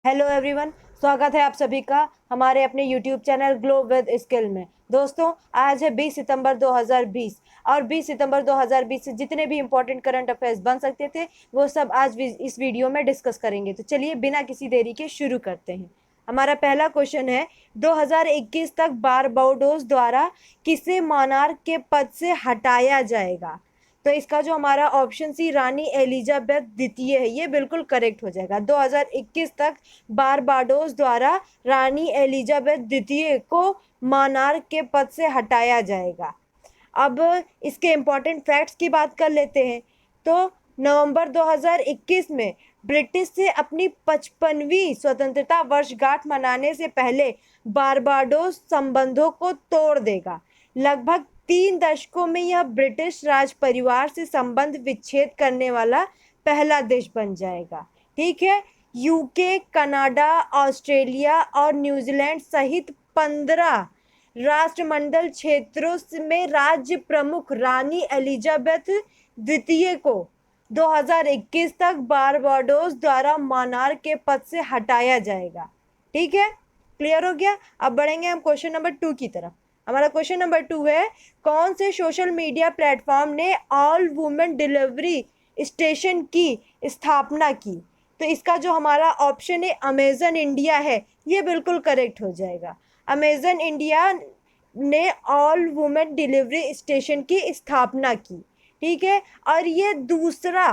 Hello everyone, स्वागत है आप सभी का हमारे अपने YouTube channel glow with skill में। दोस्तों, आज है 20 सितंबर 2020 और 20 सितंबर 2020 से जितने भी इम्पोर्टेंट करंट अफेयर्स बन सकते थे वो सब आज इस वीडियो में डिस्कस करेंगे। तो चलिए बिना किसी देरी के शुरू करते हैं। हमारा पहला क्वेश्चन है, 2021 तक बारबाडोस द्वारा किसे मोनार्क के पद से हटाया जाएगा? तो इसका जो हमारा ऑप्शन सी रानी एलिजाबेथ द्वितीय है, ये बिल्कुल करेक्ट हो जाएगा। 2021 तक बारबाडोस द्वारा रानी एलिजाबेथ द्वितीय को मोनार्क के पद से हटाया जाएगा। अब इसके इम्पोर्टेंट फैक्ट्स की बात कर लेते हैं। तो नवंबर 2021 में ब्रिटिश से अपनी 55वीं स्वतंत्रता वर्षगांठ मनाने से पहले बारबाडोस संबंधों को तोड़ देगा। लगभग 3 दशकों में यह ब्रिटिश राज परिवार से संबंध विच्छेद करने वाला पहला देश बन जाएगा। ठीक है, यूके, कनाडा, ऑस्ट्रेलिया और न्यूजीलैंड सहित 15 राष्ट्रमंडल क्षेत्रों में राज्य प्रमुख रानी एलिजाबेथ द्वितीय को 2021 तक बारबाडोस द्वारा मोनार्क के पद से हटाया जाएगा। ठीक है, क्लियर हो गया। अब बढ़ेंगे हम क्वेश्चन नंबर 2 की तरफ। हमारा क्वेश्चन नंबर 2 है, कौन से सोशल मीडिया प्लेटफॉर्म ने ऑल वुमेन डिलीवरी स्टेशन की स्थापना की? तो इसका जो हमारा ऑप्शन है अमेजन इंडिया है, ये बिल्कुल करेक्ट हो जाएगा। अमेजन इंडिया ने ऑल वुमेन डिलीवरी स्टेशन की स्थापना की। ठीक है, और ये दूसरा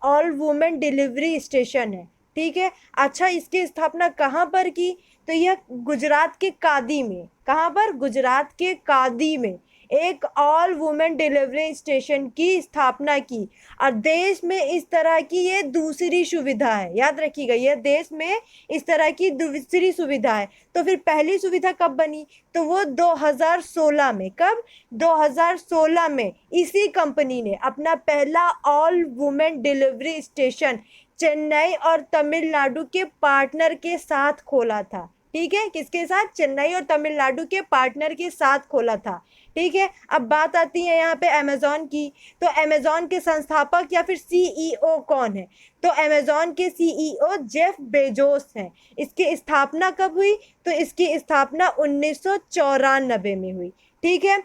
ऑल वुमेन डिलीवरी स्टेशन है। ठीक है, अच्छा, इसकी स्थापना कहाँ पर की? तो यह गुजरात के कादी में। कहाँ पर? गुजरात के कादी में एक ऑल वुमेन डिलीवरी स्टेशन की स्थापना की। और देश में इस तरह की ये दूसरी सुविधा है, याद रखिएगा, यह देश में इस तरह की दूसरी सुविधा है। तो फिर पहली सुविधा कब बनी? तो वो 2016 में। कब? 2016 में इसी कंपनी ने अपना पहला all women delivery station Chennai और तमिलनाडु के पार्टनर के साथ खोला था। ठीक है, किसके साथ? चेन्नई और तमिलनाडु के पार्टनर के साथ खोला था। ठीक है, अब बात आती है यहाँ पे अमेजॉन की। तो अमेजॉन के संस्थापक या फिर सीईओ कौन है? तो अमेजॉन के सीईओ जेफ बेजोस हैं। इसकी स्थापना कब हुई? तो इसकी स्थापना 1994 में हुई। ठीक है,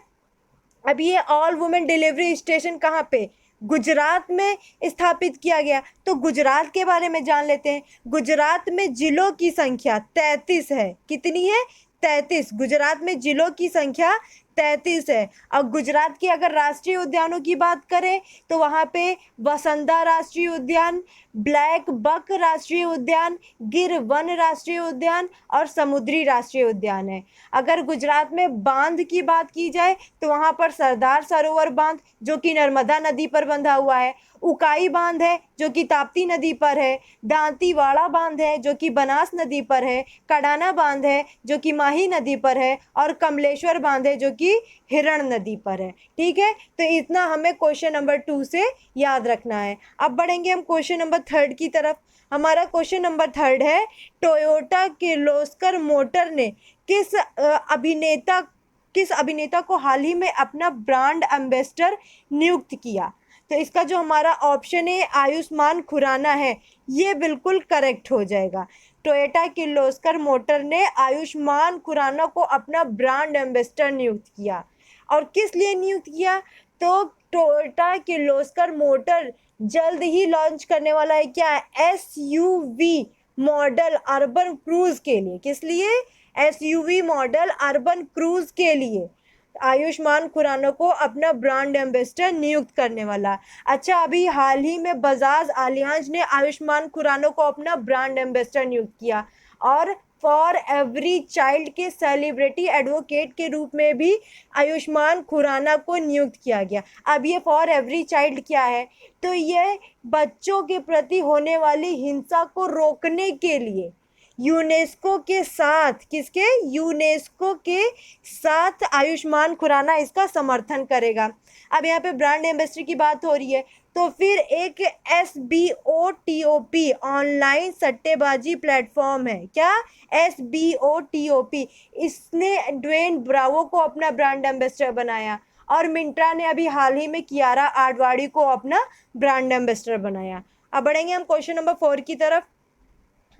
अब ये ऑल वुमेन डिलीवरी स्टेशन कहाँ पे? गुजरात में स्थापित किया गया। तो गुजरात के बारे में जान लेते हैं। गुजरात में जिलों की संख्या 33 है। कितनी है? 33। गुजरात में जिलों की संख्या 33 है। और गुजरात के अगर राष्ट्रीय उद्यानों की बात करें तो वहाँ पे वसंदा राष्ट्रीय उद्यान, ब्लैक बक राष्ट्रीय उद्यान, गिर वन राष्ट्रीय उद्यान और समुद्री राष्ट्रीय उद्यान है। अगर गुजरात में बांध की बात की जाए तो वहाँ पर सरदार सरोवर बांध जो कि नर्मदा नदी पर बंधा हुआ है, उकाई बांध है जो कि ताप्ती नदी पर है, दांतीवाड़ा बांध है जो कि बनास नदी पर है, कडाना बांध है जो कि माही नदी पर है और कमलेश्वर बांध है जो कि हिरण नदी पर है। ठीक है, तो इतना हमें क्वेश्चन नंबर 2 से याद रखना है। अब बढ़ेंगे हम क्वेश्चन नंबर 3 की तरफ। हमारा क्वेश्चन नंबर 3 है, टोयोटा किर्लोस्कर मोटर ने किस अभिनेता को हाल ही में अपना ब्रांड एम्बेसडर नियुक्त किया? तो इसका जो हमारा ऑप्शन है आयुष्मान खुराना है, ये बिल्कुल करेक्ट हो जाएगा। टोयोटा किर्लोस्कर मोटर ने आयुष्मान खुराना को अपना ब्रांड एम्बेसडर नियुक्त किया। और किस लिए नियुक्त किया? तो टोयोटा किर्लोस्कर मोटर जल्द ही लॉन्च करने वाला है क्या? एसयूवी मॉडल अर्बन क्रूज के लिए। किस लिए? एसयूवी मॉडल अर्बन क्रूज के लिए आयुष्मान खुराना को अपना ब्रांड एम्बेसडर नियुक्त करने वाला। अच्छा, अभी हाल ही में बजाज आलियांज ने आयुष्मान खुराना को अपना ब्रांड एम्बेसडर नियुक्त किया। और फॉर एवरी चाइल्ड के सेलिब्रिटी एडवोकेट के रूप में भी आयुष्मान खुराना को नियुक्त किया गया। अब ये फॉर एवरी चाइल्ड क्या है? तो ये बच्चों के प्रति होने वाली हिंसा को रोकने के लिए यूनेस्को के साथ, किसके? यूनेस्को के साथ आयुष्मान खुराना इसका समर्थन करेगा। अब यहाँ पे ब्रांड एम्बेसडर की बात हो रही है, तो फिर एक SBOTOP ऑनलाइन सट्टेबाजी प्लेटफॉर्म है। क्या? SBOTOP, इसने ड्वेन ब्रावो को अपना ब्रांड एम्बेसडर बनाया। और मिंत्रा ने अभी हाल ही में कियारा आडवाणी को अपना ब्रांड एम्बेसडर बनाया। अब बढ़ेंगे हम क्वेश्चन नंबर 4 की तरफ।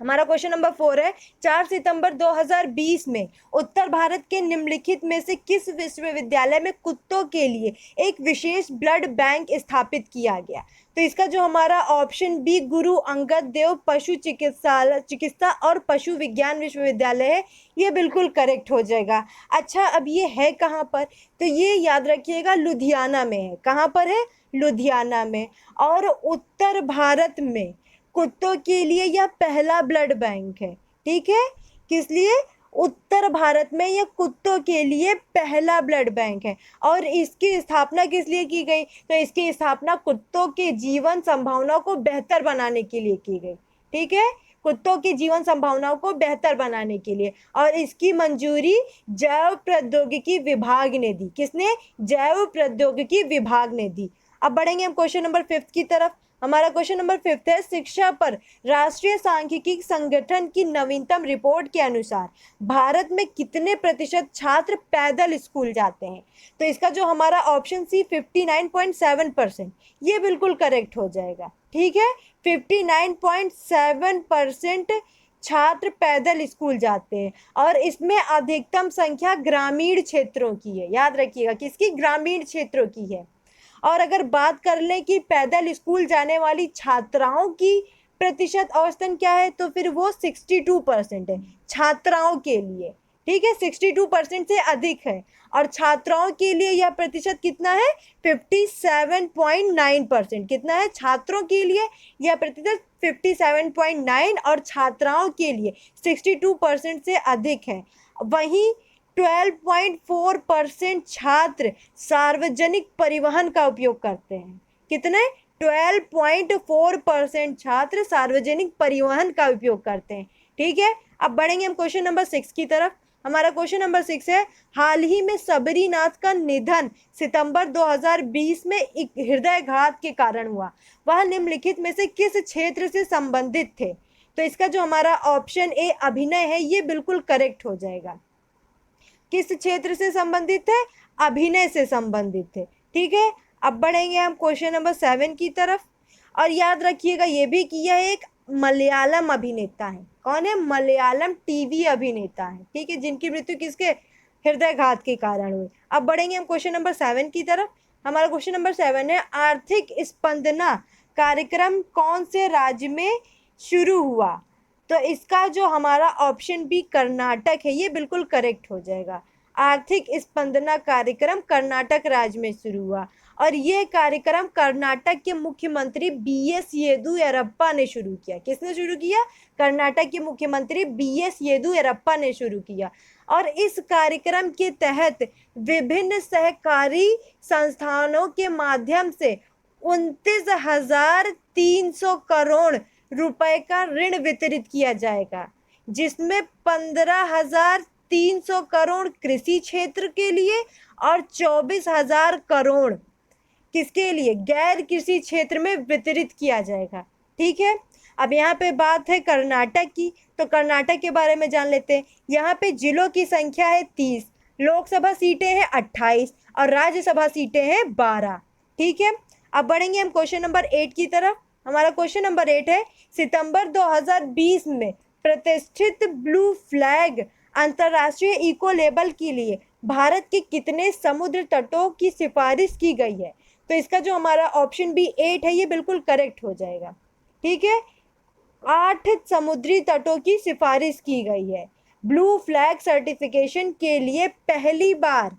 हमारा क्वेश्चन नंबर 4 है, 4 सितंबर 2020 में उत्तर भारत के निम्नलिखित में से किस विश्वविद्यालय में कुत्तों के लिए एक विशेष ब्लड बैंक स्थापित किया गया? तो इसका जो हमारा ऑप्शन बी गुरु अंगद देव पशु चिकित्सा और पशु विज्ञान विश्वविद्यालय है, ये बिल्कुल करेक्ट हो जाएगा। अच्छा, अब ये है कहाँ पर? तो ये याद रखिएगा लुधियाना में है। कहाँ पर है? लुधियाना में। और उत्तर भारत में कुत्तों के लिए यह पहला ब्लड बैंक है। ठीक है, किस लिए? उत्तर भारत में यह कुत्तों के लिए पहला ब्लड बैंक है। और इसकी स्थापना किस लिए की गई? तो इसकी स्थापना कुत्तों के जीवन संभावनाओं को बेहतर बनाने के लिए की गई। ठीक है, कुत्तों की जीवन संभावनाओं को बेहतर बनाने के लिए। और इसकी मंजूरी जैव प्रौद्योगिकी विभाग ने दी। किसने? जैव प्रौद्योगिकी विभाग ने दी। अब बढ़ेंगे हम क्वेश्चन नंबर 5 की तरफ। हमारा क्वेश्चन नंबर 5 है, शिक्षा पर राष्ट्रीय सांख्यिकी संगठन की नवीनतम रिपोर्ट के अनुसार भारत में कितने प्रतिशत छात्र पैदल स्कूल जाते हैं? तो इसका जो हमारा ऑप्शन सी 59.7%, ये बिल्कुल करेक्ट हो जाएगा। ठीक है, 59.7% छात्र पैदल स्कूल जाते हैं। और इसमें अधिकतम संख्या ग्रामीण क्षेत्रों की है। याद रखिएगा, किसकी? ग्रामीण क्षेत्रों की है। और अगर बात कर लें कि पैदल स्कूल जाने वाली छात्राओं की प्रतिशत औसतन क्या है, तो फिर वो 62% है छात्राओं के लिए। ठीक है, 62% से अधिक है। और छात्राओं के लिए यह प्रतिशत कितना है? 57.9%। कितना है? छात्रों के लिए यह प्रतिशत 57.9 और छात्राओं के लिए 62% से अधिक है। वहीं 12.4% छात्र सार्वजनिक परिवहन का उपयोग करते हैं। कितने? 12.4% छात्र सार्वजनिक परिवहन का उपयोग करते हैं। ठीक है, अब बढ़ेंगे हम क्वेश्चन नंबर 6 की तरफ। हमारा क्वेश्चन नंबर 6 है, हाल ही में सबरीनाथ का निधन सितंबर 2020 में एक हृदयघात के कारण हुआ। वह निम्नलिखित में से किस क्षेत्र से संबंधित थे? तो इसका जो हमारा ऑप्शन ए अभिनय है, ये बिल्कुल करेक्ट हो जाएगा। किस क्षेत्र से संबंधित है? अभिनय से संबंधित है। ठीक है, अब बढ़ेंगे हम क्वेश्चन नंबर 7 की तरफ। और याद रखिएगा ये भी कि यह एक मलयालम अभिनेता है। कौन है? मलयालम टीवी अभिनेता है। ठीक है, जिनकी मृत्यु किसके? हृदयघात के कारण हुई। अब बढ़ेंगे हम क्वेश्चन नंबर 7 की तरफ। हमारा क्वेश्चन नंबर 7 है, आर्थिक स्पंदना कार्यक्रम कौन से राज्य में शुरू हुआ? तो इसका जो हमारा ऑप्शन बी कर्नाटक है, ये बिल्कुल करेक्ट हो जाएगा। आर्थिक स्पंदना कार्यक्रम कर्नाटक राज्य में शुरू हुआ। और ये कार्यक्रम कर्नाटक के मुख्यमंत्री BS येदियुरप्पा ने शुरू किया। किसने शुरू किया? कर्नाटक के मुख्यमंत्री BS येदियुरप्पा ने शुरू किया। और इस कार्यक्रम के तहत विभिन्न सहकारी संस्थानों के माध्यम से 29,300 करोड़ रुपए का ऋण वितरित किया जाएगा, जिसमें 15,300 करोड़ कृषि क्षेत्र के लिए और 24,000 करोड़ किसके लिए? गैर कृषि क्षेत्र में वितरित किया जाएगा। ठीक है, अब यहाँ पे बात है कर्नाटक की, तो कर्नाटक के बारे में जान लेते हैं। यहाँ पे जिलों की संख्या है 30, लोकसभा सीटें हैं 28 और राज्यसभा सीटें हैं 12। ठीक है, अब बढ़ेंगे हम क्वेश्चन नंबर 8 की तरफ। हमारा क्वेश्चन नंबर 8 है, सितंबर 2020 में प्रतिष्ठित ब्लू फ्लैग अंतर्राष्ट्रीय इको लेबल के लिए भारत के कितने समुद्र तटों की सिफारिश की गई है? तो इसका जो हमारा ऑप्शन बी 8 है, ये बिल्कुल करेक्ट हो जाएगा। ठीक है, 8 समुद्री तटों की सिफारिश की गई है ब्लू फ्लैग सर्टिफिकेशन के लिए। पहली बार,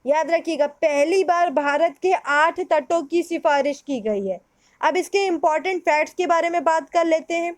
याद रखिएगा, पहली बार भारत के 8 तटों की सिफारिश की गई है। अब इसके इंपॉर्टेंट फैक्ट्स के बारे में बात कर लेते हैं।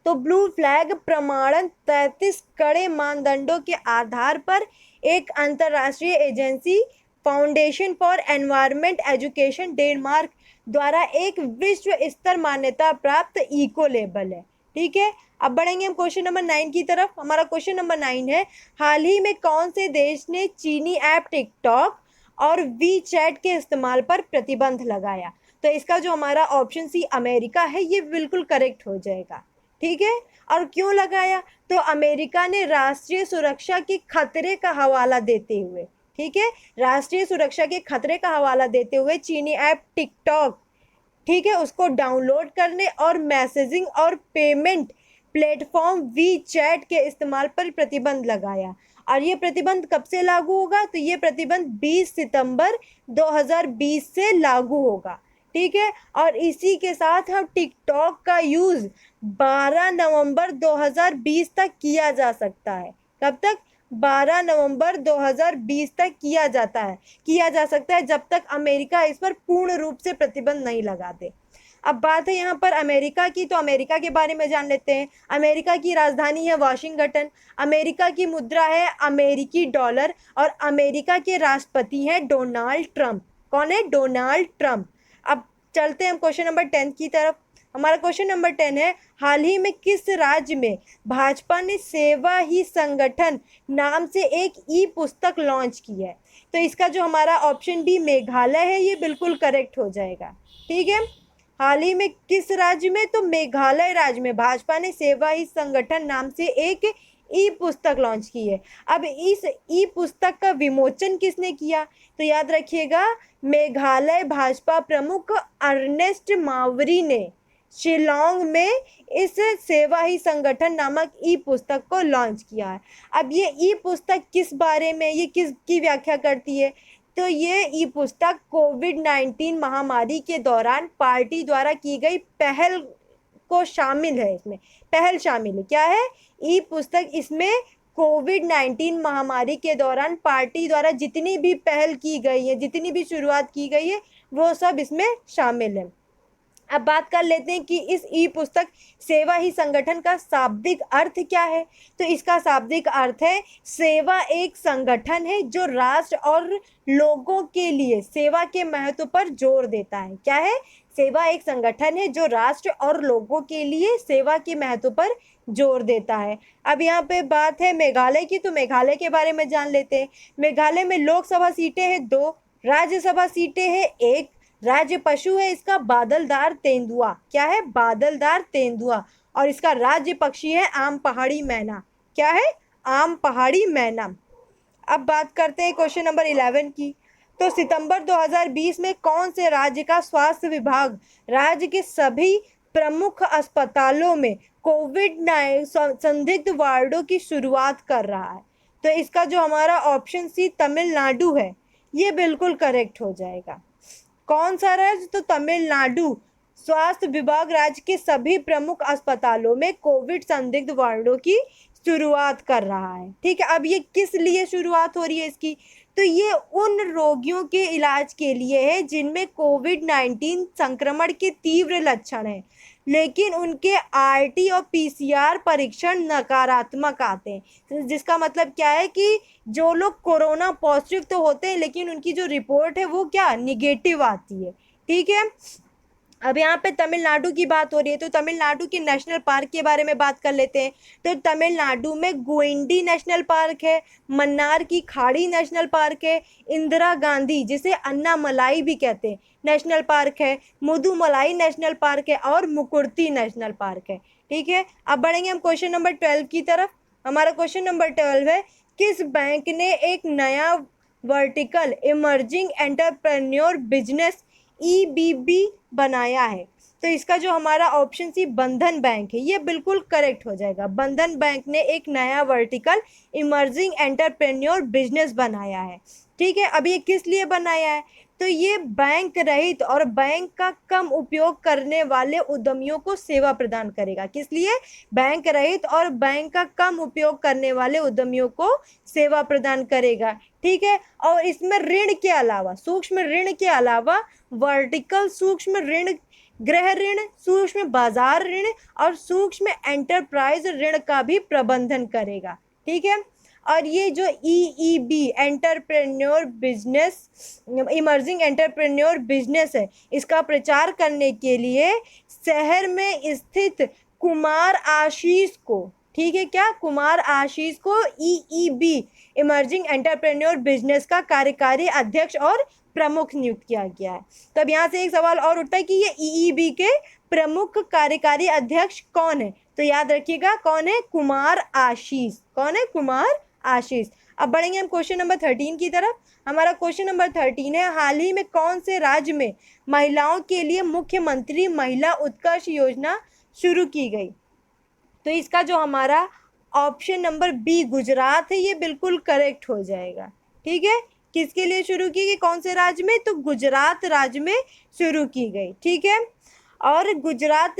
तो ब्लू फ्लैग प्रमाणन 33 कड़े मानदंडों के आधार पर एक अंतर्राष्ट्रीय agency foundation for environment education Denmark द्वारा एक विश्व स्तर मान्यता प्राप्त इको लेबल है। ठीक है, अब बढ़ेंगे हम क्वेश्चन नंबर 9 की तरफ। हमारा क्वेश्चन नंबर 9 है, हाल ही में कौन से देश ने चीनी ऐप टिकटॉक और वीचैट के इस्तेमाल पर प्रतिबंध लगाया? तो इसका जो हमारा ऑप्शन सी अमेरिका है, ये बिल्कुल करेक्ट हो जाएगा। ठीक है, और क्यों लगाया? तो अमेरिका ने राष्ट्रीय सुरक्षा के खतरे का हवाला देते हुए, ठीक है, राष्ट्रीय सुरक्षा के खतरे का हवाला देते हुए चीनी ऐप टिकटॉक, ठीक है, उसको डाउनलोड करने और मैसेजिंग और पेमेंट प्लेटफॉर्म वी चैट के इस्तेमाल पर प्रतिबंध लगाया। और ये प्रतिबंध कब से लागू होगा? तो ये प्रतिबंध 20 सितंबर 2020 से लागू होगा, ठीक है। और इसी के साथ हम टिकटॉक का यूज 12 नवंबर 2020 तक किया जा सकता है। कब तक? 12 नवंबर 2020 तक किया जा सकता है, जब तक अमेरिका इस पर पूर्ण रूप से प्रतिबंध नहीं लगा दे। अब बात है यहाँ पर अमेरिका की, तो अमेरिका के बारे में जान लेते हैं। अमेरिका की राजधानी है वाशिंगटन। अमेरिका की मुद्रा है अमेरिकी डॉलर। और अमेरिका के राष्ट्रपति हैं डोनाल्ड ट्रंप। कौन है? Donald Trump. अब चलते हैं हम क्वेश्चन नंबर 10 की तरफ। हमारा क्वेश्चन नंबर 10 है, हाल ही में किस राज्य में भाजपा ने सेवा ही संगठन नाम से एक ई पुस्तक लॉन्च की है? तो इसका जो हमारा ऑप्शन बी मेघालय है, ये बिल्कुल करेक्ट हो जाएगा, ठीक है। हाल ही में किस राज्य में? तो मेघालय राज्य में भाजपा ने सेवा ही संगठन नाम से एक ई पुस्तक लॉन्च की है। अब इस ई पुस्तक का विमोचन किसने किया? तो याद रखिएगा, मेघालय भाजपा प्रमुख अर्नेस्ट मावरी ने शिलोंग में इस सेवा ही संगठन नामक ई पुस्तक को लॉन्च किया है। अब ये ई पुस्तक किस बारे में, ये किसकी व्याख्या करती है? तो ये ई पुस्तक कोविड-19 महामारी के दौरान पार्टी द्वारा की गई पहल को शामिल है। इसमें पहल शामिल है। क्या है? ई पुस्तक इसमें कोविड-19 महामारी के दौरान पार्टी द्वारा जितनी भी पहल की गई है, जितनी भी शुरुआत की गई है, वो सब इसमें शामिल है। अब बात कर लेते हैं कि इस ई पुस्तक सेवा ही संगठन का शाब्दिक अर्थ क्या है। तो इसका शाब्दिक अर्थ है, सेवा एक संगठन है जो राष्ट्र और लोगों के लिए सेवा के महत्व पर जोर देता है। क्या है? सेवा एक संगठन है जो राष्ट्र और लोगों के लिए सेवा के महत्व पर जोर देता है। अब यहाँ पे बात है मेघालय की, तो मेघालय के बारे में जान लेते हैं। मेघालय में लोकसभा सीटें हैं 2, राज्यसभा सीटें हैं 1, राज्य पशु है इसका बादलदार तेंदुआ। क्या है? बादलदार तेंदुआ। और इसका राज्य पक्षी है आम पहाड़ी मैना। क्या है? आम पहाड़ी मैना। अब बात करते हैं क्वेश्चन नंबर 11 की। तो सितंबर 2020 में कौन से राज्य का स्वास्थ्य विभाग राज्य के सभी प्रमुख अस्पतालों में कोविड संदिग्ध वार्डों की शुरुआत कर रहा है? तो इसका जो हमारा ऑप्शन सी तमिलनाडु है, ये बिल्कुल करेक्ट हो जाएगा। कौन सा राज्य? तो तमिलनाडु स्वास्थ्य विभाग राज्य के सभी प्रमुख अस्पतालों में कोविड संदिग्ध वार्डों की शुरुआत कर रहा है, ठीक है। अब ये किस लिए शुरुआत हो रही है इसकी? तो ये उन रोगियों के इलाज के लिए है जिनमें कोविड-19 संक्रमण के तीव्र लक्षण हैं, लेकिन उनके आरटी और पीसीआर परीक्षण नकारात्मक आते हैं। जिसका मतलब क्या है कि जो लोग कोरोना पॉजिटिव तो होते हैं, लेकिन उनकी जो रिपोर्ट है वो क्या? निगेटिव आती है, ठीक है। अब यहाँ पे तमिलनाडु की बात हो रही है, तो तमिलनाडु के नेशनल पार्क के बारे में बात कर लेते हैं। तो तमिलनाडु में गुइंडी नेशनल पार्क है, मन्नार की खाड़ी नेशनल पार्क है, इंदिरा गांधी जिसे अन्नामलाई भी कहते हैं नेशनल पार्क है, मुदुमलाई नेशनल पार्क है और मुकुर्ती नेशनल पार्क है, ठीक है। अब बढ़ेंगे हम क्वेश्चन नंबर 12 की तरफ। हमारा क्वेश्चन नंबर 12 है, किस बैंक ने एक नया वर्टिकल इमर्जिंग एंटरप्रेन्योर बिजनेस ईबीबी बनाया है? तो इसका जो हमारा ऑप्शन सी बंधन बैंक है, ये बिल्कुल करेक्ट हो जाएगा। बंधन बैंक ने एक नया वर्टिकल इमर्जिंग एंटरप्रेन्योर बिजनेस बनाया है, ठीक है। अब ये किस लिए बनाया है? तो ये बैंक रहित और बैंक का कम उपयोग करने वाले उद्यमियों को सेवा प्रदान करेगा। किस लिए? बैंक रहित और बैंक का कम उपयोग करने वाले उद्यमियों को सेवा प्रदान करेगा, ठीक है। और इसमें ऋण के अलावा, सूक्ष्म ऋण के अलावा वर्टिकल सूक्ष्म ऋण, गृह ऋण, सूक्ष्म बाजार ऋण और सूक्ष्म एंटरप्राइज ऋण का भी प्रबंधन करेगा, ठीक है। और ये जो EEB entrepreneur business emerging entrepreneur business है, इसका प्रचार करने के लिए शहर में स्थित कुमार आशीष को, ठीक है, क्या? कुमार आशीष को ईईबी इमर्जिंग एंटरप्रेन्योर बिजनेस का कार्यकारी अध्यक्ष और प्रमुख नियुक्त किया गया है। तो अब यहाँ से एक सवाल और उठता है कि ये ईईबी के प्रमुख कार्यकारी अध्यक्ष कौन है? तो याद रखिएगा, कौन है? कुमार आशीष। कौन है? कुमार आशीष। अब बढ़ेंगे हम क्वेश्चन नंबर 13 की तरफ। हमारा क्वेश्चन नंबर 13 है, हाल ही में कौन से राज्य में महिलाओं के लिए मुख्यमंत्री महिला उत्कर्ष योजना शुरू की गई? तो इसका जो हमारा ऑप्शन नंबर बी गुजरात है ये बिल्कुल करेक्ट हो जाएगा। ठीक है, किसके लिए शुरू की गई, कौन से राज्य में, तो गुजरात राज्य में शुरू की गई। ठीक है, और गुजरात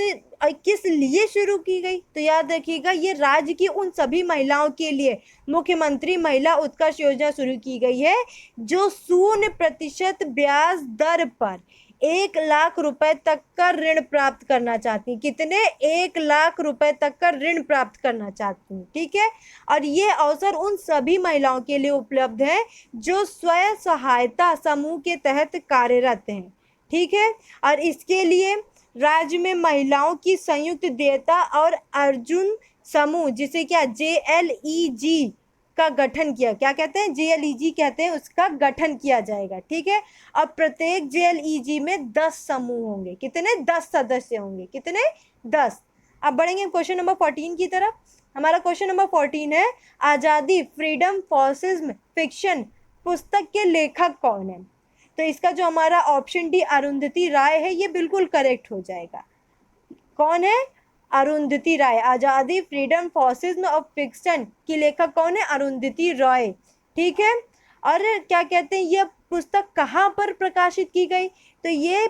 किस लिए शुरू की गई, तो याद रखिएगा ये राज्य की उन सभी महिलाओं के लिए मुख्यमंत्री महिला उत्कर्ष योजना शुरू की गई है जो 0% ब्याज दर पर 1 लाख रुपए तक का ऋण प्राप्त करना चाहती हैं। कितने, 1 लाख रुपए तक का ऋण प्राप्त करना चाहती हैं। ठीक है, और ये अवसर उन सभी महिलाओं के लिए उपलब्ध है जो स्वयं सहायता समूह के तहत कार्यरत हैं। ठीक है, और इसके लिए राज्य में महिलाओं की संयुक्त देयता और अर्जुन समूह जिसे क्या JLEG का गठन किया, क्या कहते हैं, JLEG कहते हैं, उसका गठन किया जाएगा। ठीक है, अब प्रत्येक JLEG में 10 समूह होंगे। कितने, 10 सदस्य होंगे। कितने, 10। अब बढ़ेंगे क्वेश्चन नंबर 14 की तरफ। हमारा क्वेश्चन नंबर 14 है आजादी फ्रीडम फॉसिज्म फिक्शन पुस्तक के लेखक कौन है, तो इसका जो हमारा ऑप्शन डी अरुंधति राय है ये बिल्कुल करेक्ट हो जाएगा। कौन है, अरुंधति राय। आजादी फ्रीडम फॉसिज्म और फिक्शन की लेखक कौन है, अरुंधति रॉय। ठीक है, और क्या कहते हैं यह पुस्तक कहाँ पर प्रकाशित की गई, तो ये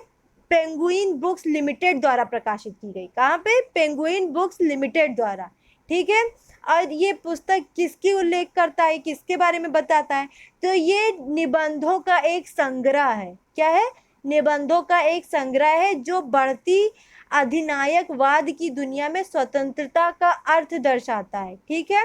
पेंगुइन बुक्स लिमिटेड द्वारा प्रकाशित की गई। कहाँ पे, पेंगुइन बुक्स लिमिटेड द्वारा। ठीक है, और ये पुस्तक किसकी उल्लेख करता है, किसके बारे में बताता है, तो ये निबंधों का एक संग्रह है। क्या है, निबंधों का एक संग्रह है जो बढ़ती अधिनायकवाद की दुनिया में स्वतंत्रता का अर्थ दर्शाता है। ठीक है,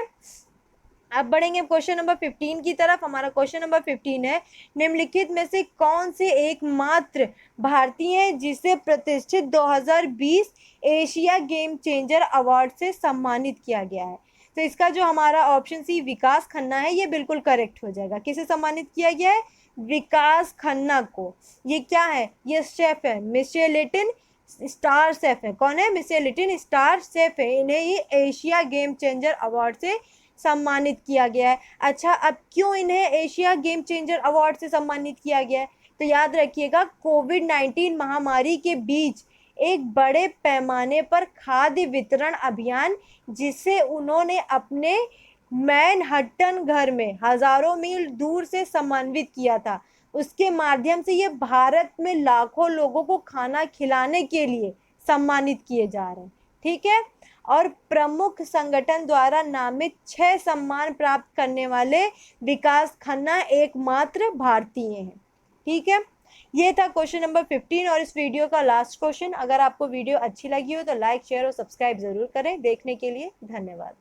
अब बढ़ेंगे क्वेश्चन नंबर 15 की तरफ। हमारा क्वेश्चन नंबर 15 है निम्नलिखित में से कौन से एकमात्र भारतीय है जिसे प्रतिष्ठित 2020 एशिया गेम चेंजर अवार्ड से सम्मानित किया गया है, तो इसका जो हमारा ऑप्शन सी विकास खन्ना है ये बिल्कुल करेक्ट हो जाएगा। किसे सम्मानित किया गया है, विकास खन्ना को। ये क्या है, ये शेफ है, मिशेलिन स्टार शेफ है। कौन है, मिशेलिन स्टार शेफ है। इन्हें ही एशिया गेम चेंजर अवार्ड से सम्मानित किया गया है। अच्छा, अब क्यों इन्हें एशिया गेम चेंजर अवार्ड से सम्मानित किया गया है, तो याद रखिएगा कोविड-19 महामारी के बीच एक बड़े पैमाने पर खाद्य वितरण अभियान जिसे उन्होंने अपने मैनहट्टन घर में हजारों मील दूर से समन्वित किया था, उसके माध्यम से ये भारत में लाखों लोगों को खाना खिलाने के लिए सम्मानित किए जा रहे हैं। ठीक है, और प्रमुख संगठन द्वारा नामित 6 सम्मान प्राप्त करने वाले विकास खन्ना एकमात्र भारतीय हैं। ठीक है, ये था क्वेश्चन नंबर 15 और इस वीडियो का लास्ट क्वेश्चन। अगर आपको वीडियो अच्छी लगी हो तो लाइक शेयर और सब्सक्राइब जरूर करें। देखने के लिए धन्यवाद।